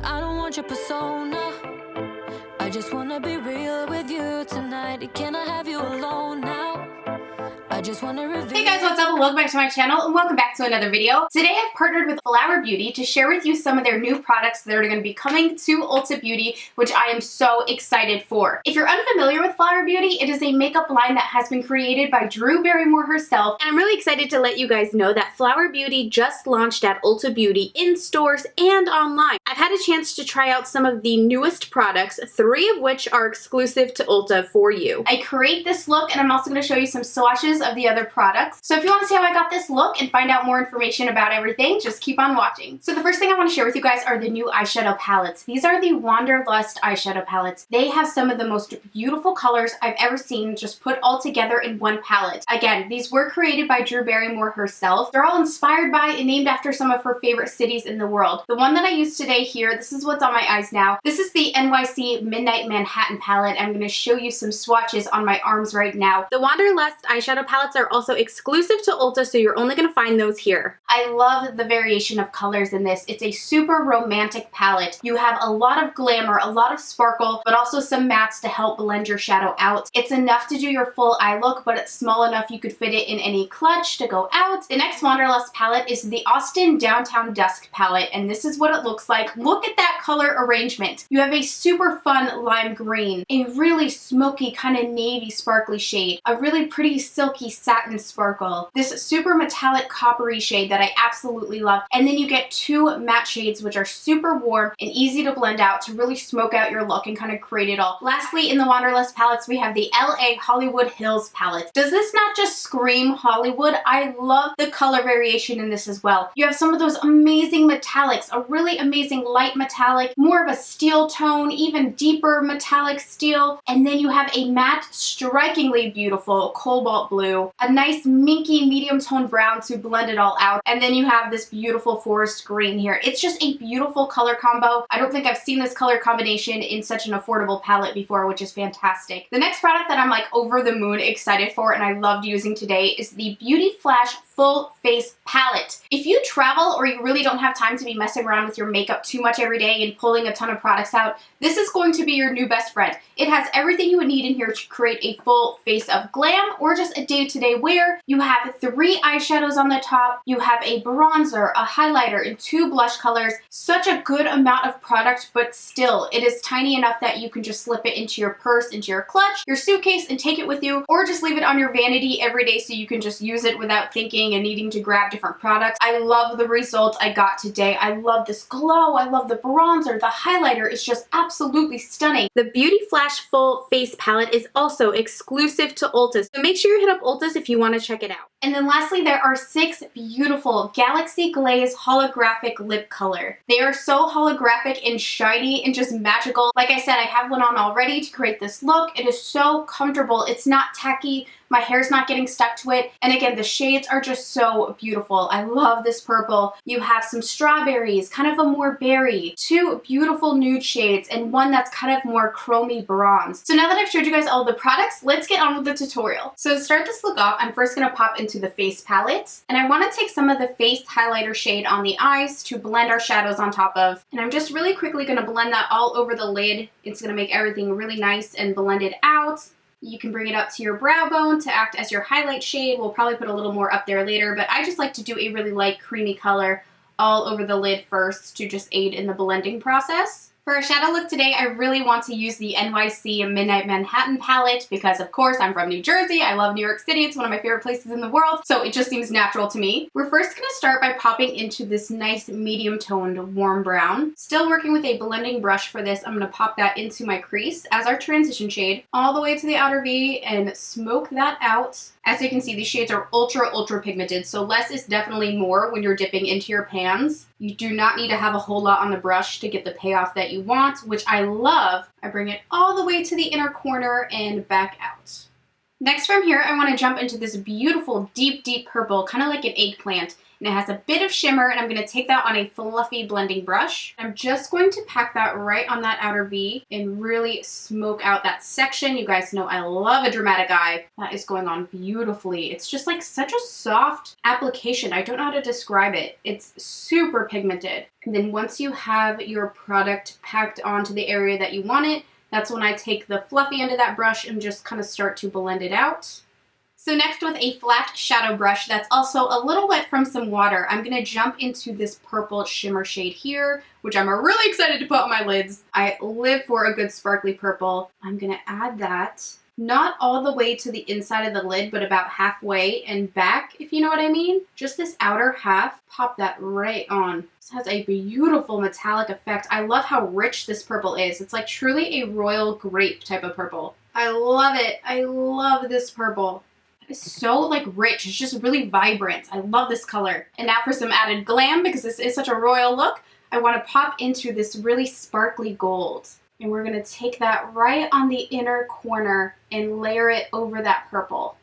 I don't want your persona. I just wanna be real with you tonight. Can I have you alone now? I just wanna reveal. Hey guys, what's up? Welcome back to my channel and welcome back to another video. Today I've partnered with ULTA Beauty to share with you some of their new products that are going to be coming to ULTA Beauty, which I am so excited for. If you're unfamiliar with ULTA Beauty, it is a makeup line that has been created by Drew Barrymore herself, and I'm really excited to let you guys know that ULTA Beauty just launched at ULTA Beauty in stores and online. I've had a chance to try out some of the newest products, 3 of which are exclusive to ULTA for you. I create this look, and I'm also going to show you some swatches of the other products. So if you want to see how I got this look and find out more information about everything, just keep on watching. So the first thing I want to share with you guys are the new eyeshadow palettes. These are the Wanderlust eyeshadow palettes. They have some of the most beautiful colors I've ever seen just put all together in one palette. Again, these were created by Drew Barrymore herself. They're all inspired by and named after some of her favorite cities in the world. The one that I used today here, this is what's on my eyes now. This is the NYC Midnight Manhattan palette. I'm going to show you some swatches on my arms right now. The Wanderlust eyeshadow palettes are also exclusive to ULTA, so you're only going to find those here. I love the variation of colors in this. It's a super romantic palette. You have a lot of glamour, a lot of sparkle, but also some mattes to help blend your shadow out. It's enough to do your full eye look, but it's small enough you could fit it in any clutch to go out. The next Wanderlust palette is the Austin Downtown Dusk palette, and this is what it looks like. Look at that color arrangement. You have a super fun lime green, a really smoky kind of navy sparkly shade, a really pretty silky satin sparkle, this super metallic coppery shade that I absolutely love, and then you get 2 matte shades which are super warm and easy to blend out to really smoke out your look and kind of create it all. Lastly, in the Wanderlust palettes, we have the LA Hollywood Hills palette. Does this not just scream Hollywood? I love the color variation in this as well. You have some of those amazing metallics, a really amazing light metallic, more of a steel tone, even deeper metallic steel, and then you have a matte, strikingly beautiful cobalt blue, a nice minky medium tone brown to blend it all out, and then you have this beautiful forest green here. It's just a beautiful color combo. I don't think I've seen this color combination in such an affordable palette before, which is fantastic. The next product that I'm like over the moon excited for and I loved using today is the Beauty Flash Full Face Palette. If you travel or you really don't have time to be messing around with your makeup too much every day and pulling a ton of products out, this is going to be your new best friend. It has everything you would need in here to create a full face of glam or just a day-to-day wear. You have 3 eyeshadows on the top, you have a bronzer, a highlighter, and 2 blush colors. Such a good amount of product, but still, it is tiny enough that you can just slip it into your purse, into your clutch, your suitcase, and take it with you, or just leave it on your vanity every day so you can just use it without thinking and needing to grab different products. I love the results I got today. I love this glow. I love the bronzer. The highlighter is just absolutely stunning. The Beauty Flash Full Face Palette is also exclusive to ULTA, so make sure you hit up ULTA's if you want to check it out. And then lastly, there are 6 beautiful Galaxy Glaze Holographic Lip Color. They are so holographic and shiny and just magical. Like I said, I have one on already to create this look. It is so comfortable. It's not tacky. My hair's not getting stuck to it. And again, the shades are just so beautiful. I love this purple. You have some strawberries, kind of a more berry, 2 beautiful nude shades, and one that's kind of more chromy bronze. So now that I've showed you guys all the products, let's get on with the tutorial. So to start this look off, I'm first going to pop into the face palette. And I want to take some of the face highlighter shade on the eyes to blend our shadows on top of. And I'm just really quickly going to blend that all over the lid. It's going to make everything really nice and blended out. You can bring it up to your brow bone to act as your highlight shade. We'll probably put a little more up there later, but I just like to do a really light creamy color all over the lid first to just aid in the blending process. For our shadow look today, I really want to use the NYC Midnight Manhattan palette because, of course, I'm from New Jersey. I love New York City. It's one of my favorite places in the world, so it just seems natural to me. We're first going to start by popping into this nice medium-toned warm brown. Still working with a blending brush for this, I'm going to pop that into my crease as our transition shade all the way to the outer V and smoke that out. As you can see, these shades are ultra pigmented, so less is definitely more when you're dipping into your pans. You do not need to have a whole lot on the brush to get the payoff that you want, which I love. I bring it all the way to the inner corner and back out. Next from here, I want to jump into this beautiful deep purple, kind of like an eggplant. and it has a bit of shimmer, and I'm going to take that on a fluffy blending brush. I'm just going to pack that right on that outer V and really smoke out that section. You guys know I love a dramatic eye. That is going on beautifully. It's just like such a soft application. I don't know how to describe it. It's super pigmented. And then once you have your product packed onto the area that you want it, that's when I take the fluffy end of that brush and just kind of start to blend it out. So next, with a flat shadow brush that's also a little wet from some water, I'm going to jump into this purple shimmer shade here, which I'm really excited to put on my lids. I live for a good sparkly purple. I'm going to add that, not all the way to the inside of the lid, but about halfway and back, if you know what I mean. Just this outer half, pop that right on. This has a beautiful metallic effect. I love how rich this purple is. It's like truly a royal grape type of purple. I love it. I love this purple. It's so like rich. It's just really vibrant. I love this color. And now for some added glam, because this is such a royal look, I want to pop into this really sparkly gold. And we're going to take that right on the inner corner and layer it over that purple.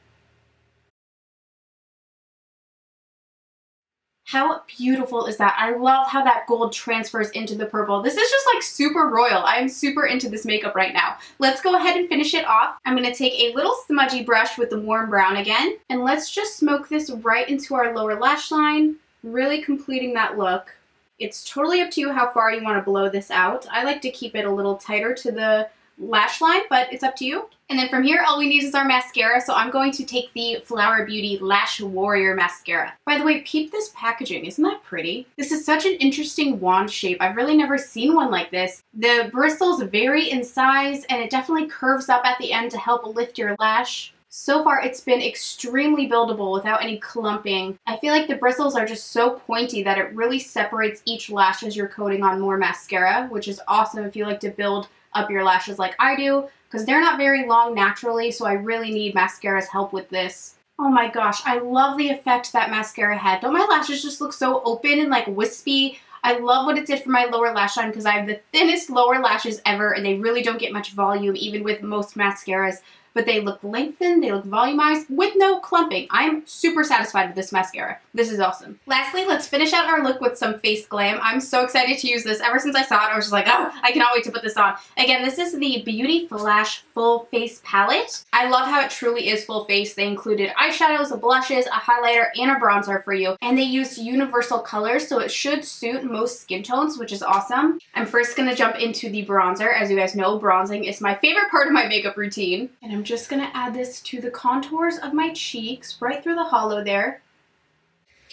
How beautiful is that? I love how that gold transfers into the purple. This is just like super royal. I am super into this makeup right now. Let's go ahead and finish it off. I'm going to take a little smudgy brush with the warm brown again, and let's just smoke this right into our lower lash line, really completing that look. It's totally up to you how far you want to blow this out. I like to keep it a little tighter to the lash line, but it's up to you. And then from here, all we need is our mascara. So I'm going to take the Flower Beauty Lash Warrior Mascara. By the way, peep this packaging. Isn't that pretty? This is such an interesting wand shape. I've really never seen one like this. The bristles vary in size, and it definitely curves up at the end to help lift your lash. So far, it's been extremely buildable without any clumping. I feel like the bristles are just so pointy that it really separates each lash as you're coating on more mascara, which is awesome if you like to build up your lashes like I do, because they're not very long naturally, so I really need mascara's help with this. Oh my gosh, I love the effect that mascara had. Don't my lashes just look so open and like wispy? I love what it did for my lower lash line because I have the thinnest lower lashes ever, and they really don't get much volume even with most mascaras. But they look lengthened, they look volumized with no clumping. I'm super satisfied with this mascara. This is awesome. Lastly, let's finish out our look with some face glam. I'm so excited to use this. Ever since I saw it, I was just like, oh, I cannot wait to put this on. Again, this is the Beauty Flash Full Face Palette. I love how it truly is full face. They included eyeshadows, blushes, a highlighter, and a bronzer for you. And they used universal colors, so it should suit most skin tones, which is awesome. I'm first gonna jump into the bronzer. As you guys know, bronzing is my favorite part of my makeup routine. And I'm just gonna add this to the contours of my cheeks, right through the hollow there.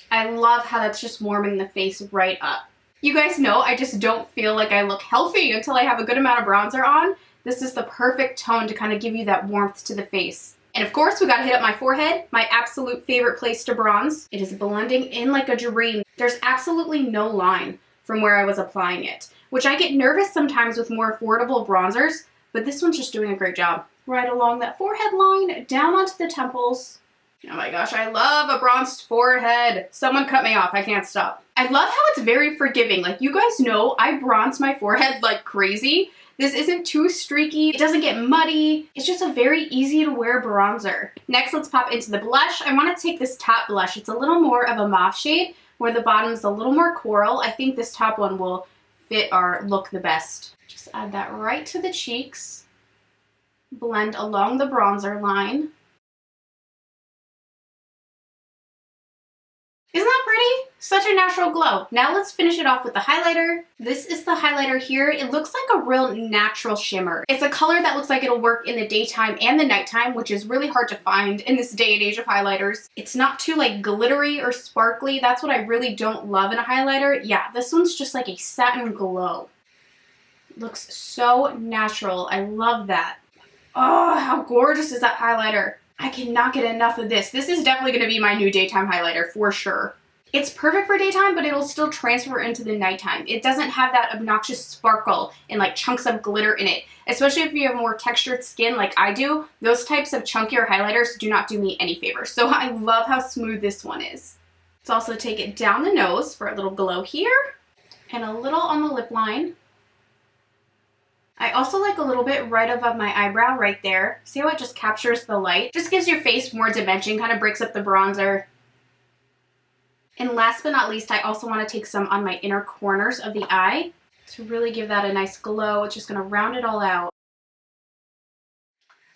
I love how that's just warming the face right up. You guys know I just don't feel like I look healthy until I have a good amount of bronzer on. This is the perfect tone to kind of give you that warmth to the face. And of course, we gotta hit up my forehead, my absolute favorite place to bronze. It is blending in like a dream. There's absolutely no line from where I was applying it, which I get nervous sometimes with more affordable bronzers, but this one's just doing a great job. Right along that forehead line, down onto the temples. Oh my gosh, I love a bronzed forehead. Someone cut me off, I can't stop. I love how it's very forgiving. Like, you guys know I bronze my forehead like crazy. This isn't too streaky, it doesn't get muddy. It's just a very easy to wear bronzer. Next, let's pop into the blush. I wanna take this top blush. It's a little more of a mauve shade, where the bottom's a little more coral. I think this top one will fit our look the best. Just add that right to the cheeks. Blend along the bronzer line. Isn't that pretty? Such a natural glow. Now let's finish it off with the highlighter. This is the highlighter here. It looks like a real natural shimmer. It's a color that looks like it'll work in the daytime and the nighttime, which is really hard to find in this day and age of highlighters. It's not too like glittery or sparkly. That's what I really don't love in a highlighter. Yeah, this one's just like a satin glow. It looks so natural. I love that. Oh, how gorgeous is that highlighter? I cannot get enough of this. This is definitely going to be my new daytime highlighter for sure. It's perfect for daytime, but it'll still transfer into the nighttime. It doesn't have that obnoxious sparkle and like chunks of glitter in it. Especially if you have more textured skin like I do, those types of chunkier highlighters do not do me any favors. So I love how smooth this one is. Let's also take it down the nose for a little glow here and a little on the lip line. I also like a little bit right above my eyebrow right there. See how it just captures the light? Just gives your face more dimension, kind of breaks up the bronzer. And last but not least, I also want to take some on my inner corners of the eye to really give that a nice glow. It's just going to round it all out.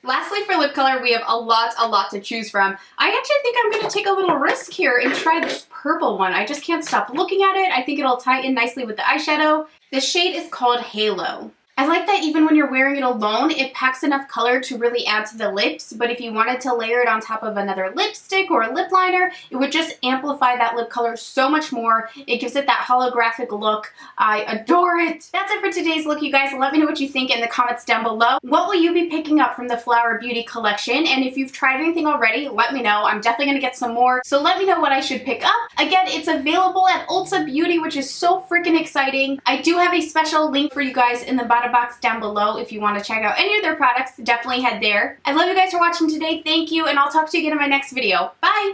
Lastly, for lip color, we have a lot to choose from. I actually think I'm going to take a little risk here and try this purple one. I just can't stop looking at it. I think it'll tie in nicely with the eyeshadow. This shade is called Halo. I like that even when you're wearing it alone, it packs enough color to really add to the lips, but if you wanted to layer it on top of another lipstick or a lip liner, it would just amplify that lip color so much more. It gives it that holographic look. I adore it. That's it for today's look, you guys. Let me know what you think in the comments down below. What will you be picking up from the Flower Beauty collection? And if you've tried anything already, let me know. I'm definitely going to get some more, so let me know what I should pick up. Again, it's available at ULTA Beauty, which is so freaking exciting. I do have a special link for you guys in the bottom box down below if you want to check out any of their products. Definitely head there. I love you guys for watching today. Thank you, and I'll talk to you again in my next video. Bye!